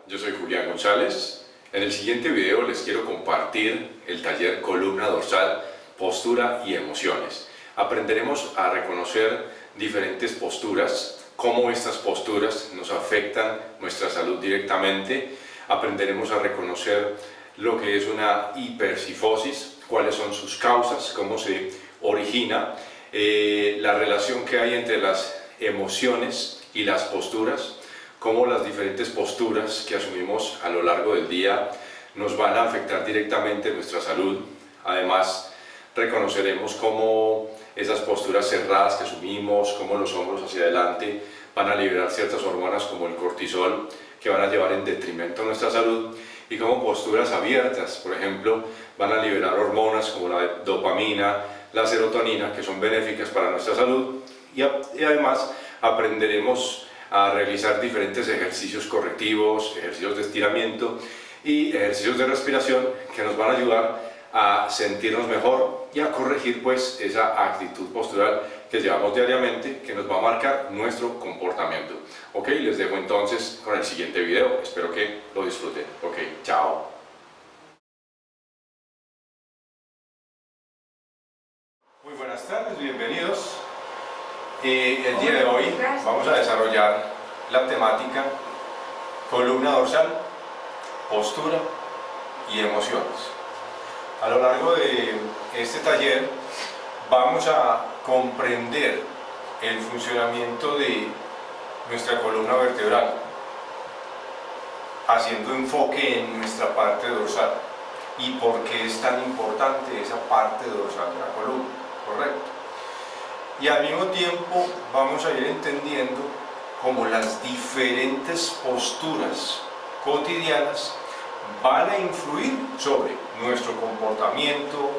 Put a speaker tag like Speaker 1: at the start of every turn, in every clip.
Speaker 1: Yo soy Julián González. En el siguiente video les quiero compartir el taller Columna Dorsal, Postura y Emociones. Aprenderemos a reconocer diferentes posturas, cómo estas posturas nos afectan nuestra salud directamente. Aprenderemos a reconocer lo que es una hipercifosis, cuáles son sus causas, cómo se origina, la relación que hay entre las emociones y las posturas, cómo las diferentes posturas que asumimos a lo largo del día nos van a afectar directamente nuestra salud. Además, reconoceremos cómo esas posturas cerradas que asumimos, cómo los hombros hacia adelante van a liberar ciertas hormonas como el cortisol, que van a llevar en detrimento a nuestra salud, y cómo posturas abiertas, por ejemplo, van a liberar hormonas como la dopamina, la serotonina, que son benéficas para nuestra salud, y además aprenderemos a realizar diferentes ejercicios correctivos, ejercicios de estiramiento y ejercicios de respiración que nos van a ayudar a sentirnos mejor y a corregir pues esa actitud postural que llevamos diariamente, que nos va a marcar nuestro comportamiento. Ok, les dejo entonces con el siguiente video, espero que lo disfruten. Ok, chao. Muy buenas tardes, bienvenidos. El día de hoy vamos a desarrollar la temática columna dorsal, postura y emociones. A lo largo de este taller vamos a comprender el funcionamiento de nuestra columna vertebral, haciendo enfoque en nuestra parte dorsal y por qué es tan importante esa parte dorsal de la columna, ¿correcto? Y al mismo tiempo vamos a ir entendiendo cómo las diferentes posturas cotidianas van a influir sobre nuestro comportamiento,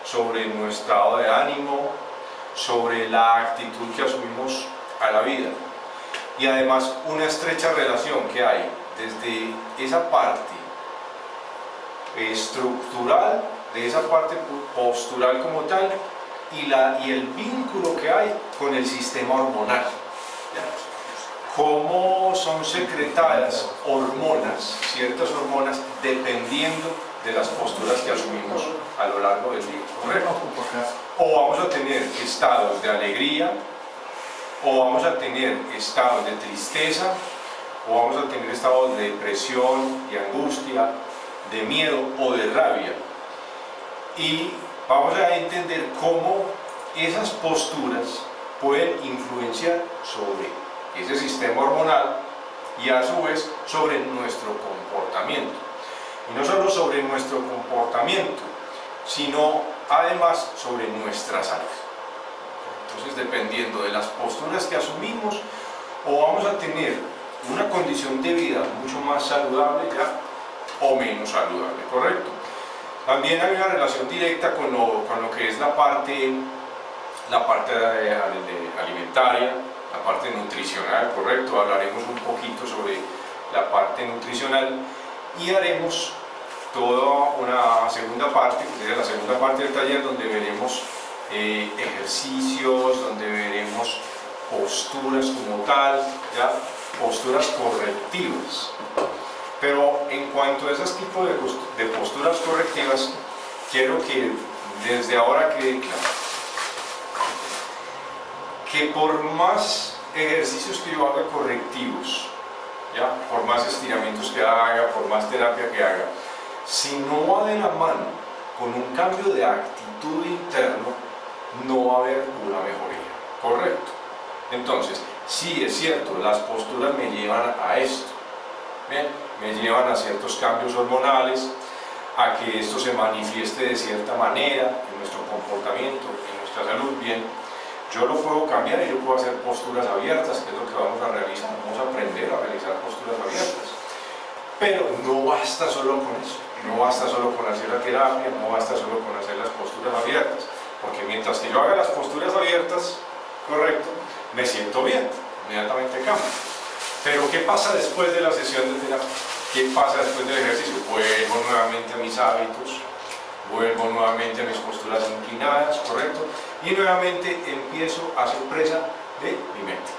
Speaker 1: sobre nuestro estado de ánimo, sobre la actitud que asumimos a la vida. Y además una estrecha relación que hay desde esa parte estructural, de esa parte postural como tal, y el vínculo que hay con el sistema hormonal. Cómo son secretadas hormonas, ciertas hormonas, dependiendo de las posturas que asumimos a lo largo del día, ¿correcto? O vamos a tener estados de alegría, o vamos a tener estados de tristeza, o vamos a tener estados de depresión, de angustia, de miedo o de rabia. Y vamos a entender cómo esas posturas pueden influenciar sobre ese sistema hormonal y a su vez sobre nuestro comportamiento. Y no solo sobre nuestro comportamiento, sino además sobre nuestra salud. Entonces, dependiendo de las posturas que asumimos, o vamos a tener una condición de vida mucho más saludable ya, o menos saludable, ¿correcto? También hay una relación directa con lo que es la parte alimentaria, la parte nutricional, ¿correcto? Hablaremos un poquito sobre la parte nutricional y haremos toda una segunda parte, que sería la segunda parte del taller, donde veremos ejercicios, donde veremos posturas como tal, ¿ya? Posturas correctivas. Pero en cuanto a esos tipos de posturas correctivas, quiero que desde ahora quede claro que por más ejercicios que yo haga correctivos, ¿ya? Por más estiramientos que haga, por más terapia que haga, si no va de la mano con un cambio de actitud interno, no va a haber una mejoría, ¿correcto? Entonces, sí es cierto, las posturas me llevan a esto, ¿bien? Me llevan a ciertos cambios hormonales, a que esto se manifieste de cierta manera en nuestro comportamiento, en nuestra salud, bien. Yo lo puedo cambiar y yo puedo hacer posturas abiertas, que es lo que vamos a realizar. Vamos a aprender a realizar posturas abiertas. Pero no basta solo con eso, no basta solo con hacer la terapia, no basta solo con hacer las posturas abiertas, porque mientras que yo haga las posturas abiertas, correcto, me siento bien, inmediatamente cambio. Pero ¿qué pasa después de la sesión de terapia? ¿Qué pasa después del ejercicio? Vuelvo nuevamente a mis hábitos, vuelvo nuevamente a mis posturas inclinadas, ¿correcto? Y nuevamente empiezo a ser presa de mi mente.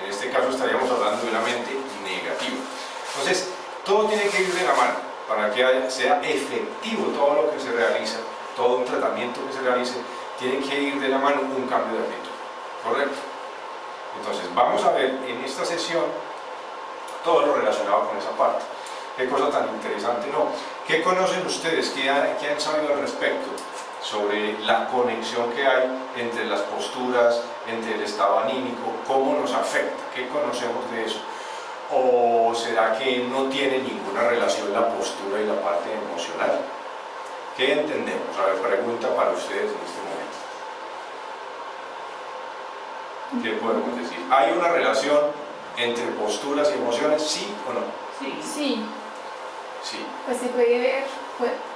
Speaker 1: En este caso estaríamos hablando de una mente negativa. Entonces,
Speaker 2: Todo tiene que ir de la mano para que sea efectivo todo lo que se realiza, todo un tratamiento que se realice, tiene que ir de la mano un cambio de actitud, ¿correcto? Entonces vamos a ver en esta sesión todo lo relacionado con esa parte. Qué cosa tan interesante, ¿no? ¿Qué conocen ustedes? ¿Qué han sabido al respecto sobre la conexión que hay entre las posturas, entre el estado anímico? ¿Cómo nos afecta? ¿Qué conocemos de eso? ¿O será que no tiene ninguna relación la postura y la parte emocional? ¿Qué entendemos? A ver, pregunta para ustedes en este momento. ¿Qué podemos decir? ¿Hay una relación entre posturas y emociones, sí o no?
Speaker 3: Sí.
Speaker 4: Sí,
Speaker 2: Sí.
Speaker 4: pues se puede ver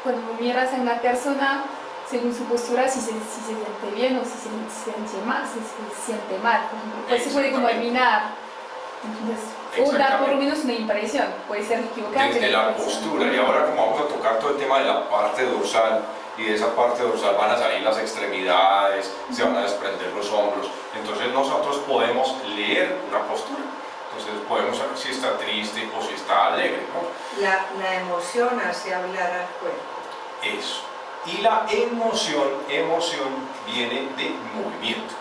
Speaker 4: cuando miras a una persona según su postura si se siente bien o si se siente mal, si se siente mal, por ejemplo. Pues se puede como eliminar. Entonces, o dar por lo menos una impresión, puede ser equivocada.
Speaker 2: Desde la postura, y ahora como vamos a tocar todo el tema de la parte dorsal, y de esa parte dorsal van a salir las extremidades, se van a desprender los hombros, entonces nosotros podemos leer una postura, entonces podemos saber si está triste o si está alegre, ¿no?
Speaker 3: La emoción hace hablar al cuerpo.
Speaker 2: Eso. Y la emoción viene de movimiento.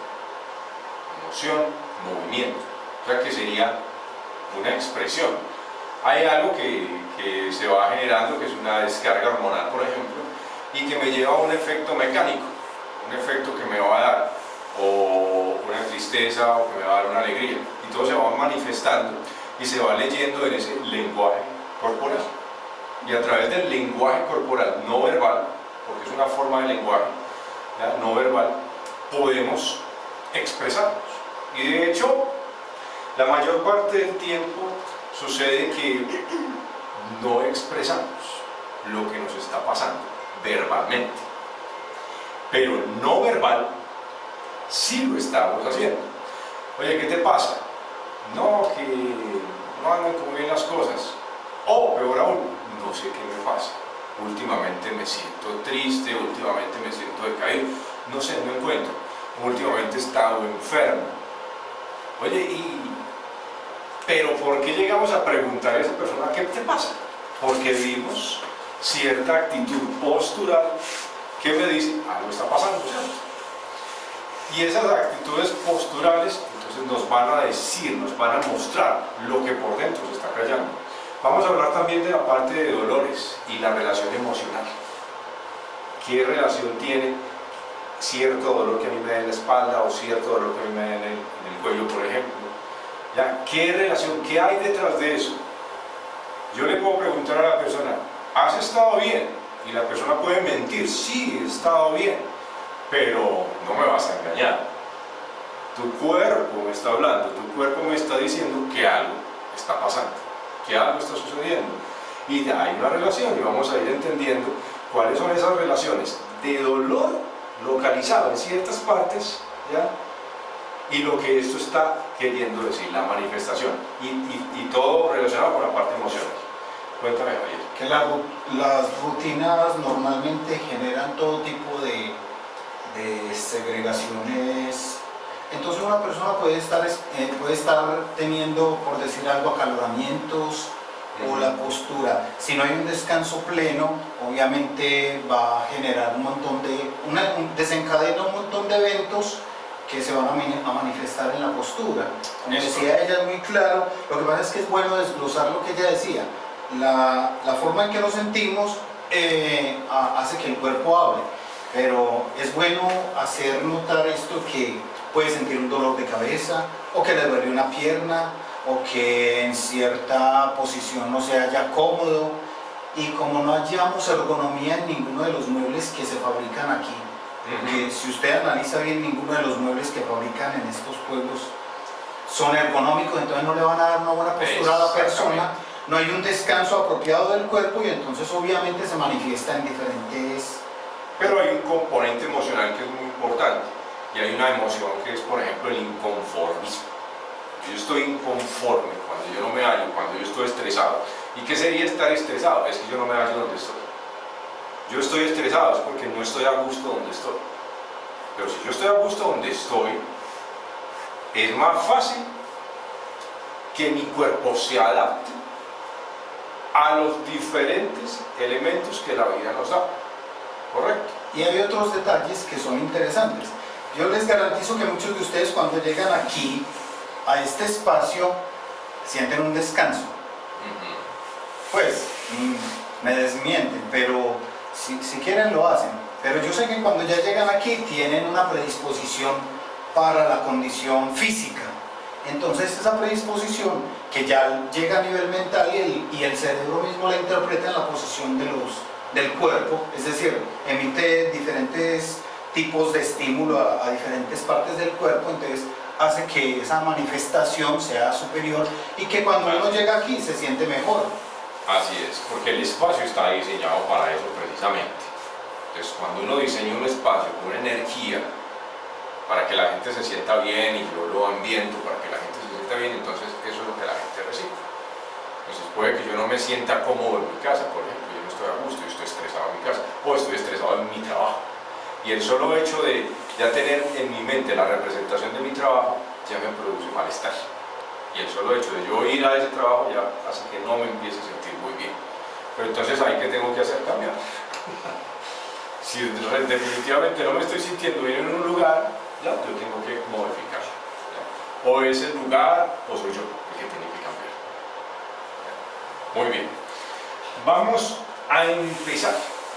Speaker 2: Emoción, movimiento. O sea que sería una expresión. Hay algo que se va generando, que es una descarga hormonal, por ejemplo, y que me lleva a un efecto mecánico, un efecto que me va a dar o una tristeza o que me va a dar una alegría. Y todo se va manifestando y se va leyendo en ese lenguaje corporal. Y a través del lenguaje corporal no verbal, porque es una forma de lenguaje, ¿ya? No verbal, podemos expresarnos. Y de hecho, la mayor parte del tiempo sucede que no expresamos lo que nos está pasando verbalmente, pero no verbal sí lo estamos haciendo. Oye, ¿qué te pasa? No, que no andan como bien las cosas. O peor aún, no sé qué me pasa. Últimamente me siento triste, últimamente me siento decaído, no sé, no encuentro. Últimamente he estado enfermo. Oye, pero ¿por qué llegamos a preguntar a esa persona qué te pasa? Porque vimos cierta actitud postural que me dice, algo está pasando, ¿cierto? Y esas actitudes posturales entonces nos van a decir, nos van a mostrar lo que por dentro se está callando. Vamos a hablar también de la parte de dolores y la relación emocional. ¿Qué relación tiene cierto dolor que a mí me da en la espalda o cierto dolor que a mí me da en el cuello, por ejemplo? ¿Ya? ¿Qué relación, qué hay detrás de eso? Yo le puedo preguntar a la persona, ¿has estado bien? Y la persona puede mentir, sí, he estado bien, pero no me vas a engañar. Tu cuerpo me está hablando, tu cuerpo me está diciendo que algo está pasando, que algo está sucediendo. Y hay una relación y vamos a ir entendiendo cuáles son esas relaciones de dolor localizado en ciertas partes, ¿ya? Y lo que esto está queriendo decir, la manifestación, y todo relacionado con la parte emocional. Cuéntame, Javier.
Speaker 5: Que las rutinas normalmente generan todo tipo de segregaciones. Entonces una persona puede estar teniendo, por decir algo, acaloramientos o la postura. Si no hay un descanso pleno, obviamente va a generar desencadena un montón de eventos que se van a manifestar en la postura. Como decía ella, es muy claro. Lo que pasa es que es bueno desglosar lo que ella decía. La forma en que nos sentimos hace que el cuerpo hable, pero es bueno hacer notar esto, que puede sentir un dolor de cabeza, o que le duele una pierna, o que en cierta posición no se halla cómodo, y como no hallamos ergonomía en ninguno de los muebles que se fabrican aquí, porque si usted analiza bien, ninguno de los muebles que fabrican en estos pueblos son ergonómicos, entonces no le van a dar una buena postura a la persona, no hay un descanso apropiado del cuerpo y entonces obviamente se manifiesta en diferentes...
Speaker 2: Pero hay un componente emocional que es muy importante, y hay una emoción que es, por ejemplo, el inconformismo. Yo estoy inconforme cuando yo no me hallo, cuando yo estoy estresado. ¿Y qué sería estar estresado? Es que yo no me hallo donde estoy. Yo estoy estresado es porque no estoy a gusto donde estoy. Pero si yo estoy a gusto donde estoy, es más fácil que mi cuerpo se adapte a los diferentes elementos que la vida nos da. ¿Correcto?
Speaker 5: Y hay otros detalles que son interesantes. Yo les garantizo que muchos de ustedes cuando llegan aquí, a este espacio, sienten un descanso. Pues, me desmienten, pero si quieren lo hacen. Pero yo sé que cuando ya llegan aquí tienen una predisposición para la condición física. Entonces esa predisposición que ya llega a nivel mental y el cerebro mismo la interpreta en la posición del cuerpo, es decir, emite diferentes tipos de estímulo a diferentes partes del cuerpo, entonces hace que esa manifestación sea superior y que cuando uno llega aquí se siente mejor.
Speaker 2: Así es, porque el espacio está diseñado para eso precisamente. Entonces, cuando uno diseña un espacio con una energía para que la gente se sienta bien y yo lo ambiento para que la gente se sienta bien, entonces eso es lo que la gente recibe. Entonces puede que yo no me sienta cómodo en mi casa, por ejemplo, yo no estoy a gusto, yo estoy estresado en mi casa, o estoy estresado en mi trabajo. Y el solo hecho de ya tener en mi mente la representación de mi trabajo ya me produce malestar. Y el solo hecho de yo ir a ese trabajo ya hace que no me empiece a sentir muy bien. Pero entonces ahí que tengo que hacer cambiar. Si definitivamente no me estoy sintiendo bien en un lugar, ya yo tengo que modificarlo. ¿Ya? O es el lugar o soy yo el que tiene que cambiar. ¿Ya? Muy bien. Vamos a empezar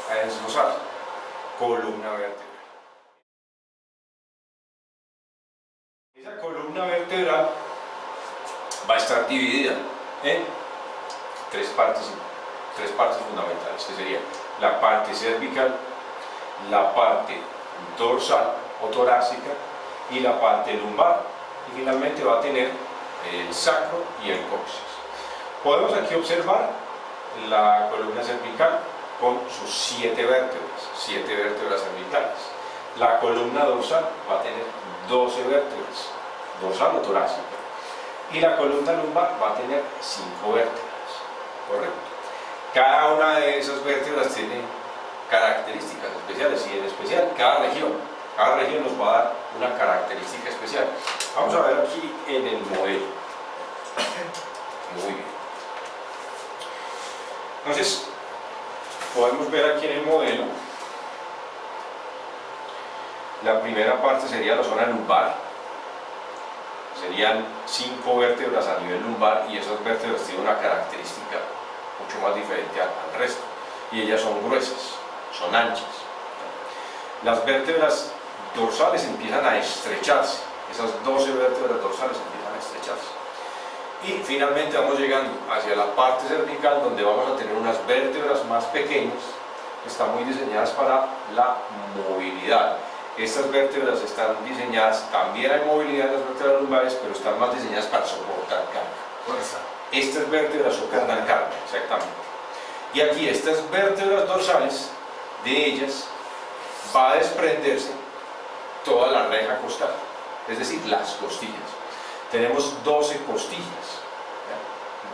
Speaker 2: a desglosar columna vertebral. Esa columna vertebral va a estar dividida en tres partes fundamentales, que sería la parte cervical, la parte dorsal o torácica y la parte lumbar, y finalmente va a tener el sacro y el coxis. Podemos aquí observar la columna cervical con sus 7 vértebras cervicales. La columna dorsal va a tener 12 vértebras, dorsal o torácica, y la columna lumbar va a tener 5 vértebras, ¿correcto? Cada una de esas vértebras tiene características especiales, y en especial cada región nos va a dar una característica especial. Vamos a ver aquí en el modelo. Muy bien. Entonces, podemos ver aquí en el modelo, la primera parte sería la zona lumbar. Serían 5 vértebras a nivel lumbar, y esas vértebras tienen una característica mucho más diferente al resto, y ellas son gruesas, son anchas. Las vértebras dorsales empiezan a estrecharse, esas 12 vértebras dorsales empiezan a estrecharse, y finalmente vamos llegando hacia la parte cervical, donde vamos a tener unas vértebras más pequeñas que están muy diseñadas para la movilidad. Estas vértebras están diseñadas, también hay movilidad en las vértebras lumbares, pero están más diseñadas para soportar carga.
Speaker 5: Fuerza.
Speaker 2: Estas vértebras soportan carga, exactamente. Y aquí estas vértebras dorsales, de ellas va a desprenderse toda la reja costal, es decir, las costillas. Tenemos 12 costillas,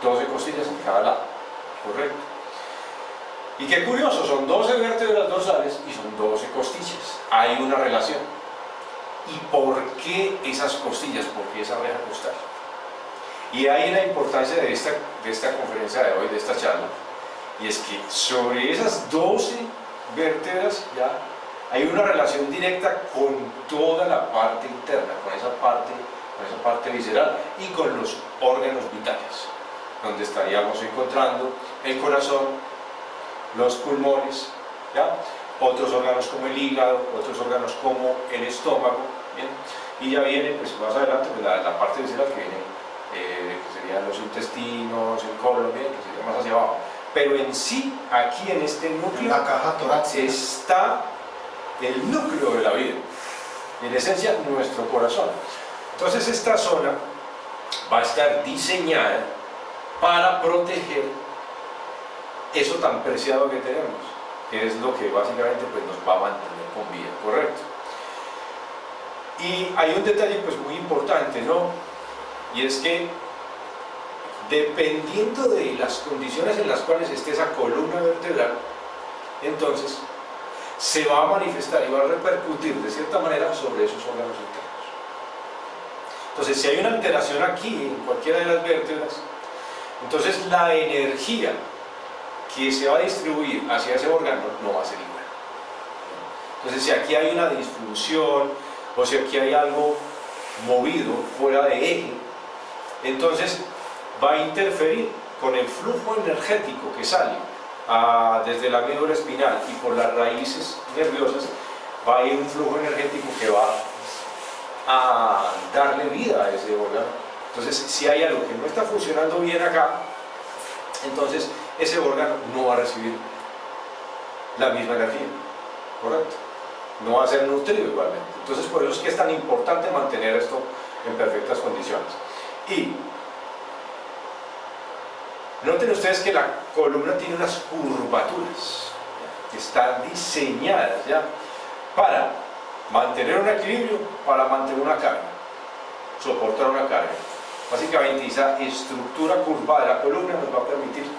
Speaker 2: ¿ya? 12 costillas en cada lado, correcto. Y qué curioso, son 12 vértebras dorsales y son 12 costillas. Hay una relación. ¿Y por qué esas costillas? ¿Por qué esa reja costal? Y ahí la importancia de esta conferencia de hoy, de esta charla, y es que sobre esas 12 vértebras ya hay una relación directa con toda la parte interna, con esa parte visceral y con los órganos vitales, donde estaríamos encontrando el corazón, los pulmones, ¿ya? Otros órganos como el hígado, otros órganos como el estómago, ¿bien? Y ya viene pues, más adelante pues, la parte visceral que viene, que serían los intestinos, el colon, ¿bien? Que sería más hacia abajo. Pero en sí, aquí en este núcleo,
Speaker 5: La caja torácica.
Speaker 2: está el núcleo de la vida, en esencia nuestro corazón. Entonces esta zona va a estar diseñada para proteger eso tan preciado que tenemos, que es lo que básicamente pues, nos va a mantener con vida, ¿correcto? Y hay un detalle pues muy importante, ¿no? Y es que dependiendo de las condiciones en las cuales esté esa columna vertebral, entonces se va a manifestar y va a repercutir de cierta manera sobre esos órganos internos. Entonces, si hay una alteración aquí, en cualquiera de las vértebras, entonces la energía que se va a distribuir hacia ese órgano no va a ser igual. Entonces, si aquí hay una disfunción o si aquí hay algo movido fuera de eje, entonces va a interferir con el flujo energético que sale desde la médula espinal y por las raíces nerviosas. Va a ir un flujo energético que va a darle vida a ese órgano. Entonces, si hay algo que no está funcionando bien acá, entonces ese órgano no va a recibir la misma energía, ¿correcto? No va a ser nutrido igualmente. Entonces, por eso es que es tan importante mantener esto en perfectas condiciones. Y noten ustedes que la columna tiene unas curvaturas que están diseñadas ya para mantener un equilibrio, para mantener una carga, soportar una carga. Básicamente esa estructura curvada de la columna nos va a permitir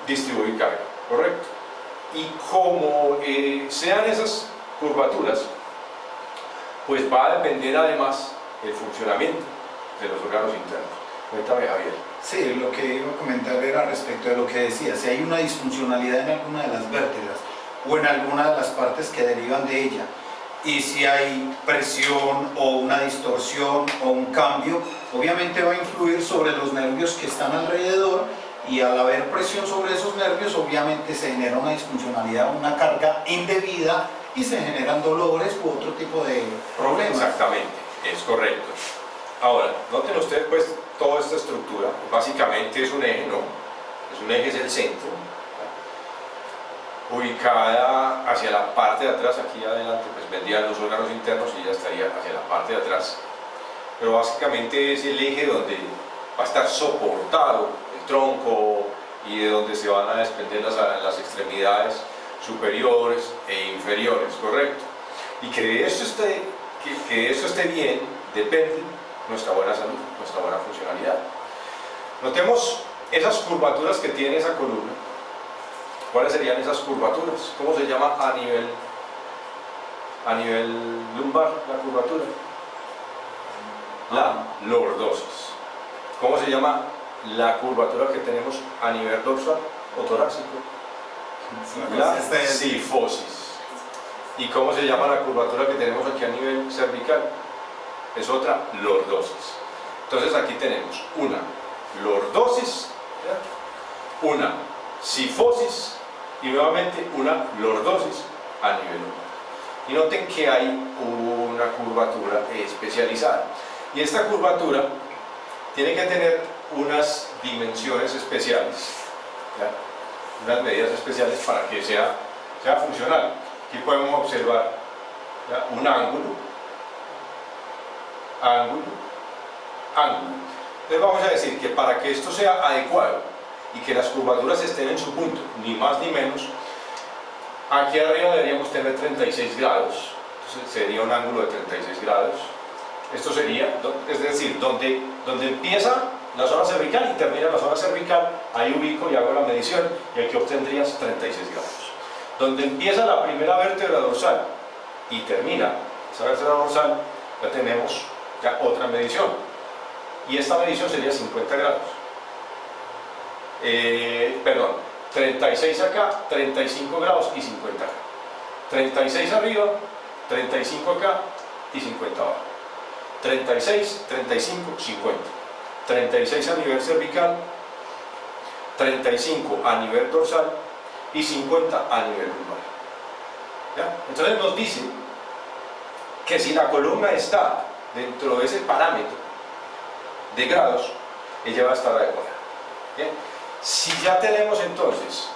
Speaker 2: distribuir carga, ¿correcto? Y como sean esas curvaturas, pues va a depender además el funcionamiento de los órganos internos. Cuéntame, Javier.
Speaker 5: Sí, lo que iba a comentar era respecto de lo que decía, si hay una disfuncionalidad en alguna de las vértebras o en alguna de las partes que derivan de ella, y si hay presión o una distorsión o un cambio, obviamente va a influir sobre los nervios que están alrededor, y al haber presión sobre esos nervios obviamente se genera una disfuncionalidad, una carga indebida, y se generan dolores u otro tipo de problemas.
Speaker 2: Exactamente, es correcto. Ahora, noten ustedes pues toda esta estructura, básicamente es un eje, ¿no? Es un eje, es el centro, ubicada hacia la parte de atrás. Aquí adelante pues vendrían los órganos internos y ya estaría hacia la parte de atrás, pero básicamente es el eje donde va a estar soportado el tronco y de donde se van a desprender las extremidades superiores e inferiores, ¿correcto? Y que esto esté bien depende nuestra buena salud, nuestra buena funcionalidad. Notemos esas curvaturas que tiene esa columna. ¿Cuáles serían esas curvaturas? ¿Cómo se llama a nivel lumbar la curvatura? La lordosis. ¿Cómo se llama la curvatura que tenemos a nivel dorsal o torácico? La cifosis. ¿Y cómo se llama la curvatura que tenemos aquí a nivel cervical? Es otra lordosis. Entonces aquí tenemos una lordosis, ¿ya? Una cifosis y nuevamente una lordosis a nivel lumbar. Y noten que hay una curvatura especializada. Y esta curvatura tiene que tener unas dimensiones especiales, ¿ya? Unas medidas especiales para que sea funcional. Aquí podemos observar, ¿ya? Un ángulo. Entonces vamos a decir que para que esto sea adecuado y que las curvaturas estén en su punto, ni más ni menos, aquí arriba deberíamos tener 36 grados, entonces sería un ángulo de 36 grados. Esto sería, es decir, donde empieza la zona cervical y termina la zona cervical, ahí ubico y hago la medición y aquí obtendrías 36 grados. Donde empieza la primera vértebra dorsal y termina esa vértebra dorsal, ya tenemos otra medición, y esta medición sería 50 grados. 36 acá, 35 grados y 50 acá. 36 arriba, 35 acá y 50 abajo. 36, 35, 50. 36 a nivel cervical, 35 a nivel dorsal y 50 a nivel lumbar. ¿Ya? Entonces nos dice que si la columna está dentro de ese parámetro de grados, ella va a estar adecuada. ¿Bien? Si ya tenemos entonces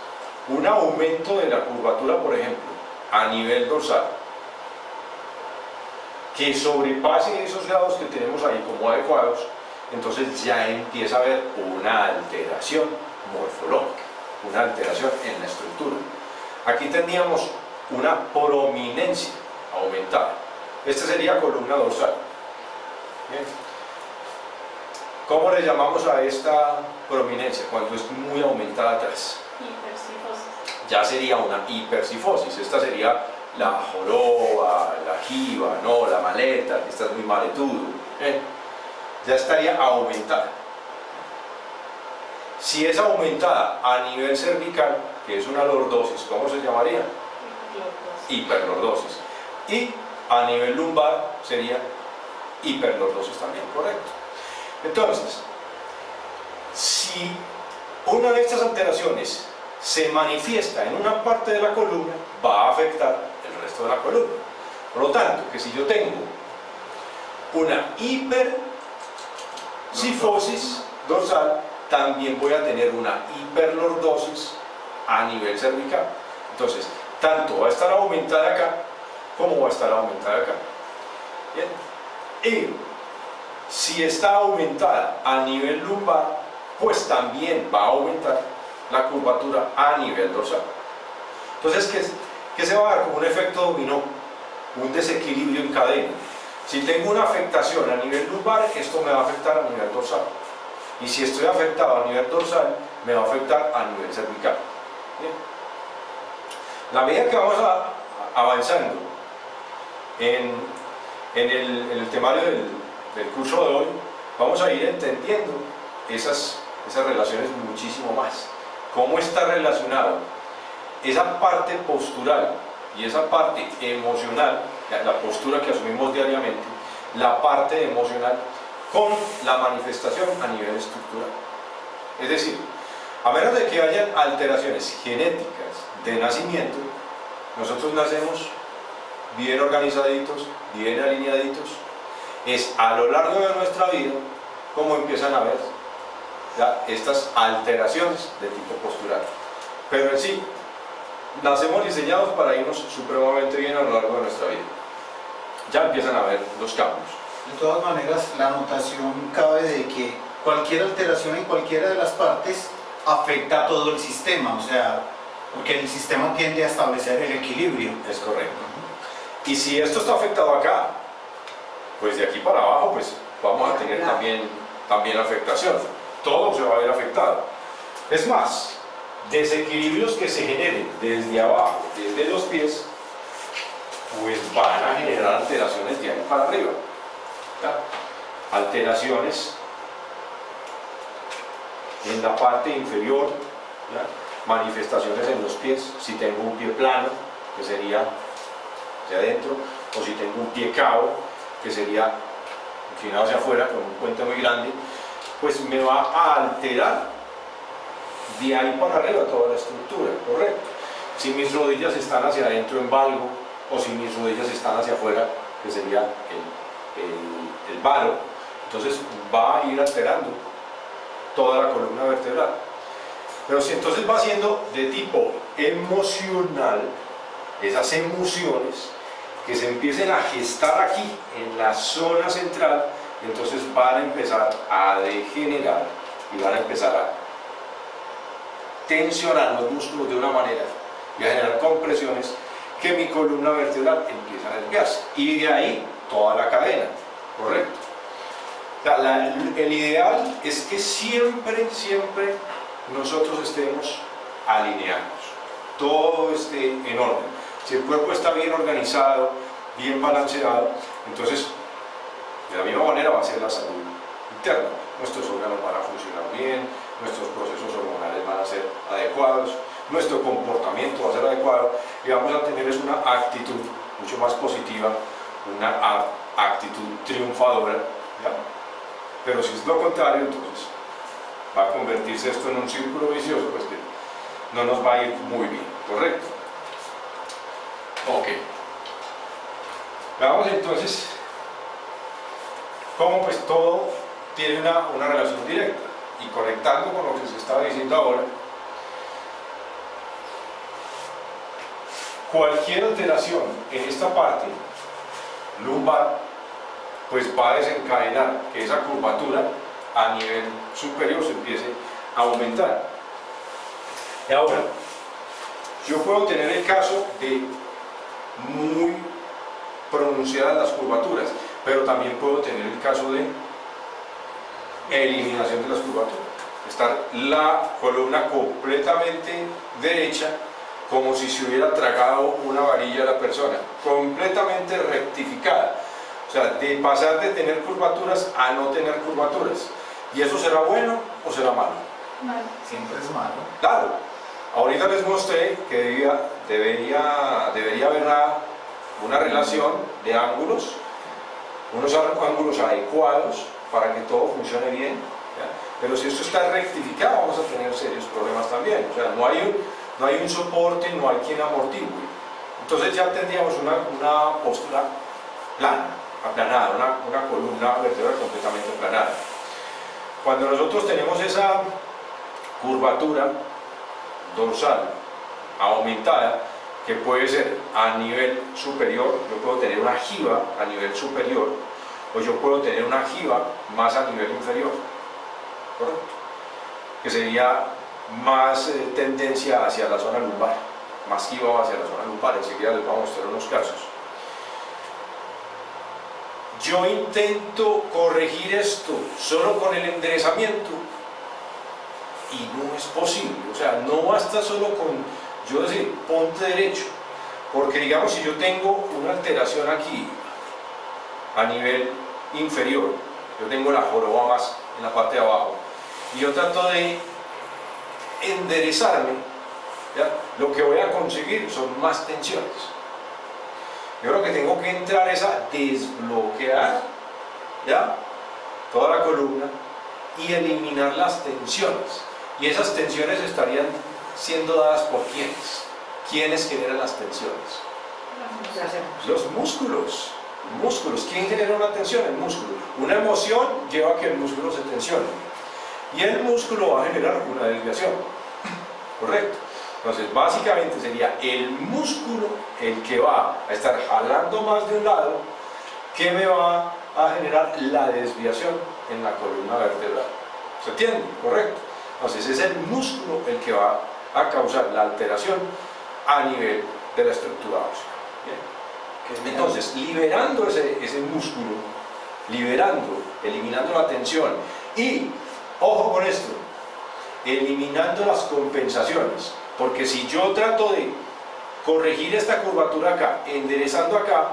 Speaker 2: un aumento de la curvatura, por ejemplo, a nivel dorsal, que sobrepase esos grados que tenemos ahí como adecuados, entonces ya empieza a haber una alteración morfológica, una alteración en la estructura. Aquí tendríamos una prominencia aumentada. Esta sería columna dorsal. Bien. ¿Cómo le llamamos a esta prominencia? Cuando es muy aumentada atrás.
Speaker 4: Hipercifosis.
Speaker 2: Ya sería una hipercifosis. Esta sería la joroba, la jiba, ¿no? La maleta, que está muy maletudo. Ya estaría aumentada. Si es aumentada a nivel cervical, que es una lordosis, ¿cómo se llamaría? Hiperlordosis. Y a nivel lumbar sería hiperlordosis también, correcto. Entonces, si una de estas alteraciones se manifiesta en una parte de la columna, va a afectar el resto de la columna. Por lo tanto, que si yo tengo una hipercifosis dorsal, también voy a tener una hiperlordosis a nivel cervical. Entonces, tanto va a estar aumentada acá, como va a estar aumentada acá. Bien. Y si está aumentada a nivel lumbar, pues también va a aumentar la curvatura a nivel dorsal. Entonces, ¿qué se va a dar? Como un efecto dominó, un desequilibrio en cadena. Si tengo una afectación a nivel lumbar, esto me va a afectar a nivel dorsal. Y si estoy afectado a nivel dorsal, me va a afectar a nivel cervical. Bien. La medida que vamos avanzando en el temario del curso de hoy, vamos a ir entendiendo esas relaciones muchísimo más. Cómo está relacionado esa parte postural y esa parte emocional, la postura que asumimos diariamente, la parte emocional con la manifestación a nivel estructural. Es decir, a menos de que hayan alteraciones genéticas de nacimiento, nosotros nacemos bien organizaditos, bien alineaditos. Es a lo largo de nuestra vida como empiezan a ver estas alteraciones de tipo postural. Pero en sí, nacemos diseñados para irnos supremamente bien a lo largo de nuestra vida. Ya empiezan a ver los cambios.
Speaker 5: De todas maneras, la anotación cabe de que cualquier alteración en cualquiera de las partes afecta a todo el sistema, o sea, porque el sistema tiende a establecer el equilibrio.
Speaker 2: Es correcto. Y si esto está afectado acá, pues de aquí para abajo, pues vamos a tener también afectación. Todo se va a ver afectado. Es más, desequilibrios que se generen desde abajo, desde los pies, pues van a generar alteraciones de ahí para arriba. ¿Ya? Alteraciones en la parte inferior, ¿ya? Manifestaciones en los pies, si tengo un pie plano, que sería hacia adentro, o si tengo un pie cao, que sería inclinado hacia afuera con un puente muy grande, pues me va a alterar de ahí para arriba toda la estructura, ¿correcto? Si mis rodillas están hacia adentro en valgo, o si mis rodillas están hacia afuera, que sería el varo, entonces va a ir alterando toda la columna vertebral. Pero si entonces va siendo de tipo emocional, esas emociones que se empiecen a gestar aquí en la zona central, entonces van a empezar a degenerar y van a empezar a tensionar los músculos de una manera y a generar compresiones que mi columna vertebral empieza a desviarse, y de ahí toda la cadena, ¿correcto? O sea, el ideal es que siempre nosotros estemos alineados, todo esté en orden. Si el cuerpo está bien organizado, bien balanceado, entonces de la misma manera va a ser la salud interna. Nuestros órganos van a funcionar bien, nuestros procesos hormonales van a ser adecuados, nuestro comportamiento va a ser adecuado y vamos a tener una actitud mucho más positiva, una actitud triunfadora, ¿ya? Pero si es lo contrario, entonces va a convertirse esto en un círculo vicioso, pues que no nos va a ir muy bien, ¿correcto? Ok. Veamos entonces cómo pues todo tiene una relación directa, y conectando con lo que se estaba diciendo ahora, cualquier alteración en esta parte lumbar pues va a desencadenar que esa curvatura a nivel superior se empiece a aumentar. Y ahora, yo puedo tener el caso de muy pronunciadas las curvaturas, pero también puedo tener el caso de eliminación de las curvaturas. Estar la columna completamente derecha, como si se hubiera tragado una varilla a la persona, completamente rectificada. O sea, de pasar de tener curvaturas a no tener curvaturas. ¿Y eso será bueno o será malo?
Speaker 4: Vale.
Speaker 5: Siempre es malo.
Speaker 2: Claro, ahorita les mostré que debería haber una relación de ángulos, unos ángulos adecuados para que todo funcione bien, ¿ya? Pero si esto está rectificado vamos a tener serios problemas también, o sea, no hay un soporte, no hay quien amortigue. Entonces ya tendríamos una postura plana, aplanada, una columna vertebral completamente aplanada. Cuando nosotros tenemos esa curvatura dorsal aumentada, que puede ser a nivel superior, yo puedo tener una jiba a nivel superior, o yo puedo tener una jiba más a nivel inferior, ¿correcto? Que sería más tendencia hacia la zona lumbar, más jiba hacia la zona lumbar. Enseguida les voy a mostrar unos casos. Yo intento corregir esto solo con el enderezamiento y no es posible, o sea, no basta solo con yo decir ponte derecho, porque digamos si yo tengo una alteración aquí a nivel inferior, yo tengo la joroba más en la parte de abajo y yo trato de enderezarme, ¿ya? Lo que voy a conseguir son más tensiones. Yo lo que tengo que entrar es a desbloquear, ¿ya?, toda la columna y eliminar las tensiones. Y esas tensiones estarían siendo dadas por ¿quiénes? ¿Quiénes generan las tensiones? Los músculos. Músculos. ¿Quién genera una tensión? El músculo. Una emoción lleva a que el músculo se tensione. Y el músculo va a generar una desviación. ¿Correcto? Entonces, básicamente sería el músculo el que va a estar jalando más de un lado, que me va a generar la desviación en la columna vertebral. ¿Se entiende? ¿Correcto? Entonces, es el músculo el que va a causar la alteración a nivel de la estructura ósea. Bien. Entonces, liberando ese músculo, eliminando la tensión y, ojo con esto, eliminando las compensaciones. Porque si yo trato de corregir esta curvatura acá, enderezando acá,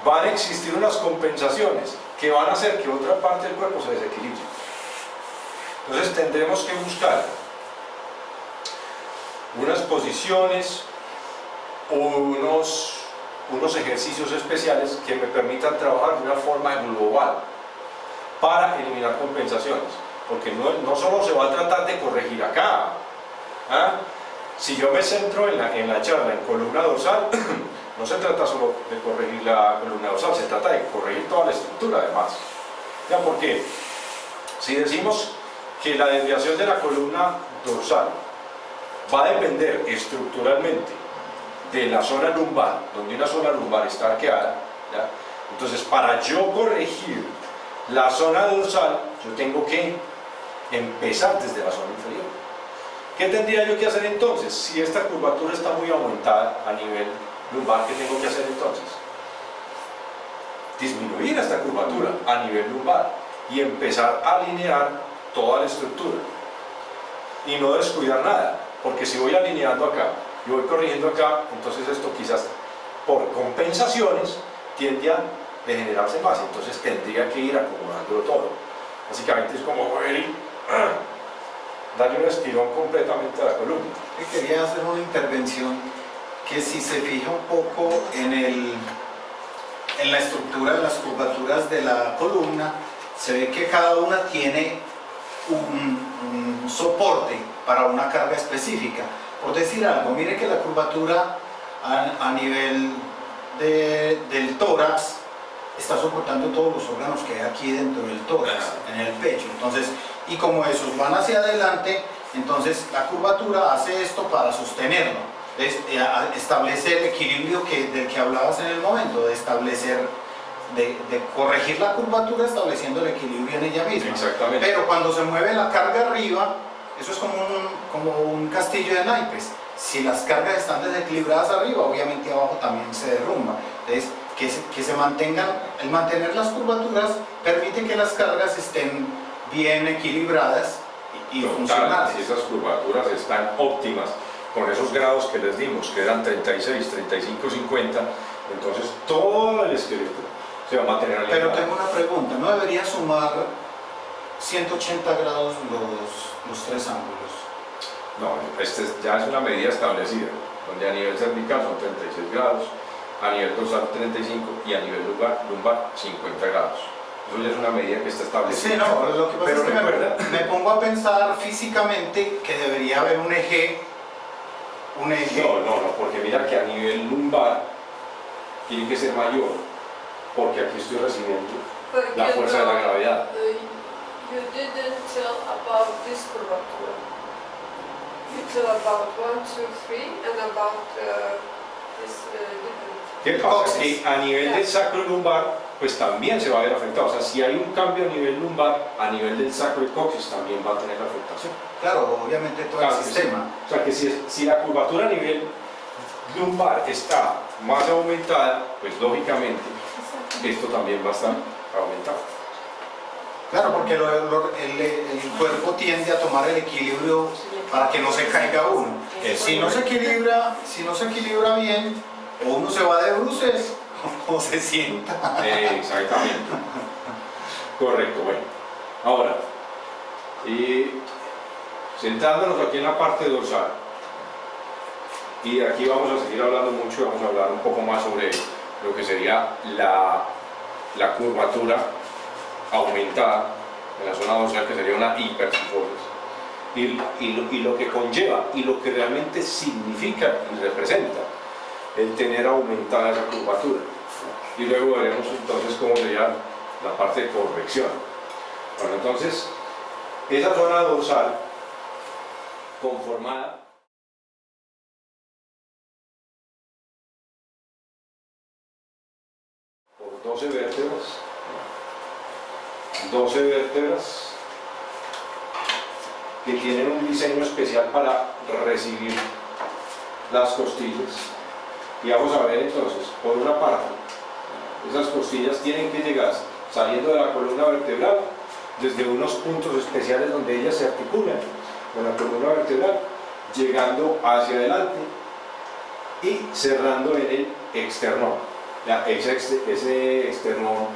Speaker 2: van a existir unas compensaciones que van a hacer que otra parte del cuerpo se desequilibre. Entonces tendremos que buscar unas posiciones o unos ejercicios especiales que me permitan trabajar de una forma global para eliminar compensaciones. Porque no solo se va a tratar de corregir acá. ¿Ah? Si yo me centro en la charla en columna dorsal, no se trata solo de corregir la columna dorsal, se trata de corregir toda la estructura además. ¿Ya? Porque si decimos que la desviación de la columna dorsal va a depender estructuralmente de la zona lumbar, donde una zona lumbar está arqueada, ¿ya? Entonces para yo corregir la zona dorsal, yo tengo que empezar desde la zona inferior. ¿Qué tendría yo que hacer entonces? Si esta curvatura está muy aumentada a nivel lumbar, ¿qué tengo que hacer entonces? Disminuir esta curvatura a nivel lumbar y empezar a alinear toda la estructura y no descuidar nada, porque si voy alineando acá y voy corrigiendo acá, entonces esto quizás por compensaciones tiende a degenerarse más, entonces tendría que ir acomodándolo todo. Básicamente es como darle un estirón completamente a la columna.
Speaker 5: Quería hacer una intervención que, si se fija un poco en la estructura de las curvaturas de la columna, se ve que cada una tiene un soporte para una carga específica. Por decir algo, mire que la curvatura a nivel del tórax está soportando todos los órganos que hay aquí dentro del tórax, en el pecho. Entonces, y como esos van hacia adelante, entonces la curvatura hace esto para sostenerlo, establecer el equilibrio del que hablabas en el momento, de establecer, de corregir la curvatura estableciendo el equilibrio en ella misma.
Speaker 2: Exactamente.
Speaker 5: Pero cuando se mueve la carga arriba, eso es como un castillo de naipes. Si las cargas están desequilibradas arriba, obviamente abajo también se derrumba. Entonces, que se mantengan, el mantener las curvaturas permite que las cargas estén bien equilibradas y funcionales.
Speaker 2: Si esas curvaturas están óptimas, con esos grados que les dimos, que eran 36, 35, 50, entonces todo el esqueleto se va a mantener alineado.
Speaker 5: Pero tengo una pregunta, ¿no debería sumar 180 grados los tres ángulos.
Speaker 2: No, este ya es una medida establecida, donde a nivel cervical son 36 grados, a nivel dorsal 35 y a nivel lumbar 50 grados. Eso ya es una medida que está establecida.
Speaker 5: Sí, no, lo que pasa
Speaker 2: Pero
Speaker 5: es que
Speaker 2: recuerda,
Speaker 5: me pongo a pensar físicamente que debería haber un eje.
Speaker 2: no, porque mira que a nivel lumbar tiene que ser mayor, porque aquí estoy recibiendo la fuerza de la gravedad.
Speaker 6: You didn't tell about this curvatura. You tell about 1, 2, 3 and about this different.
Speaker 2: ¿Qué pasa? Que a nivel del sacro lumbar, pues también se va a ver afectado. O sea, si hay un cambio a nivel lumbar, a nivel del sacro y coxis también va a tener afectación.
Speaker 5: Claro, obviamente todo
Speaker 2: Claro
Speaker 5: el
Speaker 2: que sí.
Speaker 5: sistema.
Speaker 2: O sea, que si la curvatura a nivel lumbar está más aumentada, pues lógicamente esto también va a estar aumentado.
Speaker 5: Claro, porque el cuerpo tiende a tomar el equilibrio para que no se caiga uno. Si no se equilibra bien, o uno se va de bruces o se sienta.
Speaker 2: Exactamente. Correcto, bueno. Ahora, centrándonos aquí en la parte dorsal, y aquí vamos a seguir hablando mucho y vamos a hablar un poco más sobre lo que sería la curvatura aumentada en la zona dorsal, que sería una hipercifosis, y lo que conlleva y lo que realmente significa y representa el tener aumentada esa curvatura. Y luego veremos entonces cómo sería la parte de corrección. Bueno, entonces, esa zona dorsal conformada por 12 vértebras, 12 vértebras que tienen un diseño especial para recibir las costillas. Y vamos a ver entonces, por una parte, esas costillas tienen que llegar saliendo de la columna vertebral desde unos puntos especiales donde ellas se articulan con la columna vertebral, llegando hacia adelante y cerrando en el externón. Ese externón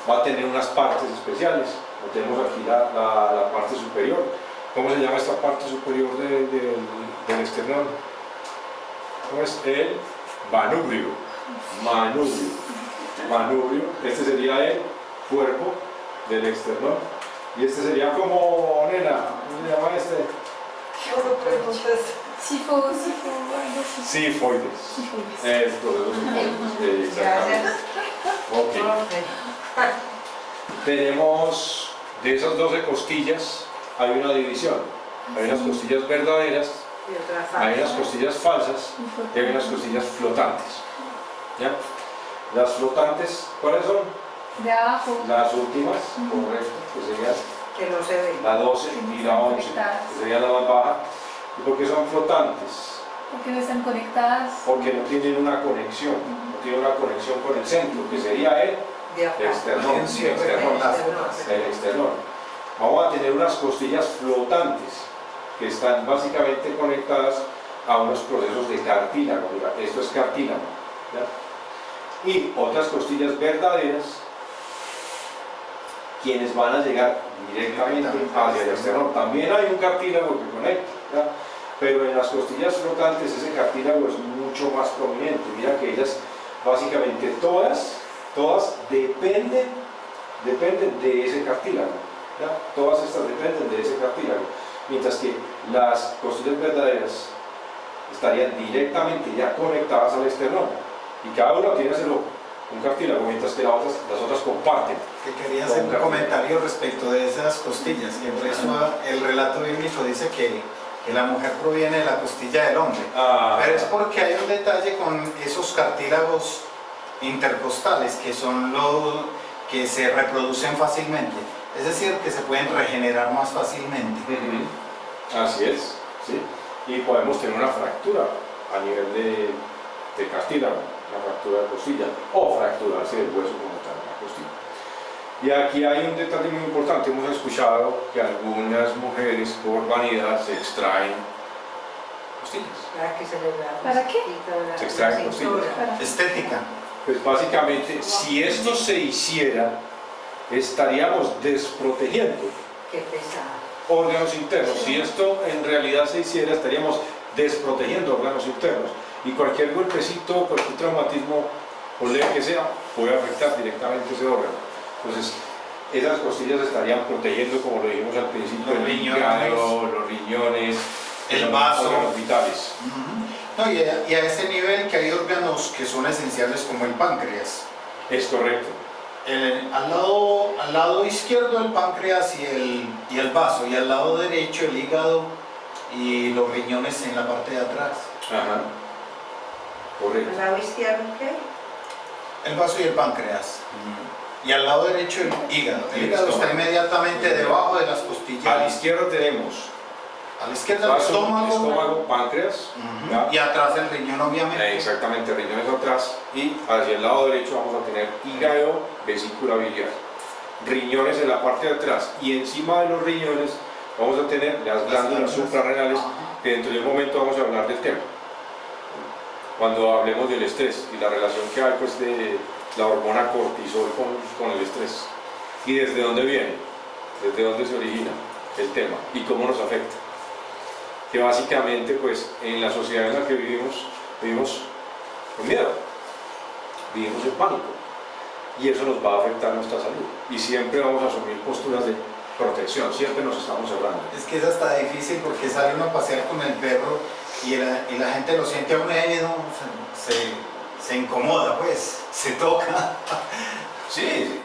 Speaker 2: va a tener unas partes especiales. Tenemos aquí la parte superior. ¿Cómo se llama esta parte superior del esternón? ¿Cómo es? El manubrio. Manubrio. Este sería el cuerpo del esternón. Y este sería como, nena, ¿cómo se llama este? Sifoides. Esto, exactamente. Ok. Tenemos de esas 12 costillas, hay una división. Hay unas costillas verdaderas, hay unas costillas falsas y hay unas costillas flotantes. ¿Ya? Las flotantes, ¿cuáles son?
Speaker 4: De abajo.
Speaker 2: Las últimas, correcto, que serían
Speaker 3: Que no se ve.
Speaker 2: la 12 y la 11, que sería la más baja. ¿Y por qué son flotantes?
Speaker 4: Porque no están conectadas.
Speaker 2: Porque no tienen una conexión, no tienen una conexión con el centro, que sería el externón. El externón. Vamos a tener unas costillas flotantes que están básicamente conectadas a unos procesos de cartílago. Mira, esto es cartílago. ¿Ya? Y otras costillas verdaderas, quienes van a llegar directamente hacia el externón. También hay un cartílago que conecta, ¿ya? Pero en las costillas flotantes ese cartílago es mucho más prominente. Mira que ellas básicamente todas dependen de ese cartílago, ¿ya? Todas estas dependen de ese cartílago, mientras que las costillas verdaderas estarían directamente ya conectadas al esternón y cada una tiene un cartílago, mientras que las otras comparten.
Speaker 5: Que quería hacer un comentario respecto de esas costillas, que por eso el relato bíblico dice que la mujer proviene de la costilla del hombre. Pero es porque hay un detalle con esos cartílagos intercostales que son los que se reproducen fácilmente, es decir, que se pueden regenerar más fácilmente.
Speaker 2: Así es, ¿sí? Y podemos tener una fractura a nivel de cartílago, una fractura de costilla, o fracturarse del hueso como tal, la costilla. Y aquí hay un detalle muy importante. Hemos escuchado que algunas mujeres por vanidad se extraen costillas.
Speaker 3: ¿Para qué se le da?
Speaker 4: ¿Para qué?
Speaker 2: Se extraen costillas.
Speaker 5: Estética.
Speaker 2: Pues básicamente, si esto se hiciera, estaríamos desprotegiendo
Speaker 3: Qué pesado.
Speaker 2: órganos internos. Si esto en realidad se hiciera, estaríamos desprotegiendo órganos internos. Y cualquier golpecito, cualquier traumatismo, o leve que sea, puede afectar directamente ese órgano. Entonces, esas costillas estarían protegiendo, como lo dijimos al principio,
Speaker 5: Los
Speaker 2: el
Speaker 5: riñones.
Speaker 2: hígado, los riñones,
Speaker 5: El
Speaker 2: los
Speaker 5: vaso.
Speaker 2: órganos vitales.
Speaker 5: Ujú. No, y a ese nivel que hay órganos que son esenciales como el páncreas.
Speaker 2: Es correcto.
Speaker 5: Al lado izquierdo el páncreas y el vaso, y al lado derecho el hígado y los riñones en la parte de atrás.
Speaker 2: Ajá. Correcto.
Speaker 3: ¿Al lado izquierdo qué?
Speaker 5: El vaso y el páncreas. Y al lado derecho el hígado. El hígado está inmediatamente debajo de las
Speaker 2: A la
Speaker 5: costillas.
Speaker 2: izquierda tenemos
Speaker 5: A la izquierda el
Speaker 2: vaso,
Speaker 5: estómago.
Speaker 2: estómago, páncreas.
Speaker 5: Ujú.
Speaker 2: ¿ya?
Speaker 5: Y atrás el riñón, obviamente.
Speaker 2: Exactamente, riñones atrás, y hacia el lado derecho vamos a tener hígado, vesícula biliar, riñones en la parte de atrás, y encima de los riñones vamos a tener las glándulas suprarrenales,
Speaker 5: Ajá.
Speaker 2: que dentro de un momento vamos a hablar del tema, cuando hablemos del estrés y la relación que hay pues, de la hormona cortisol con el estrés, y desde dónde viene, desde dónde se origina el tema y cómo nos afecta. Que básicamente pues en la sociedad en la que vivimos con miedo, vivimos en pánico, y eso nos va a afectar nuestra salud, y siempre vamos a asumir posturas de protección, siempre nos estamos cerrando.
Speaker 5: Es que es hasta difícil porque sale uno a pasear con el perro y la gente lo siente a uno y no, se incomoda, pues, se toca.
Speaker 2: Sí,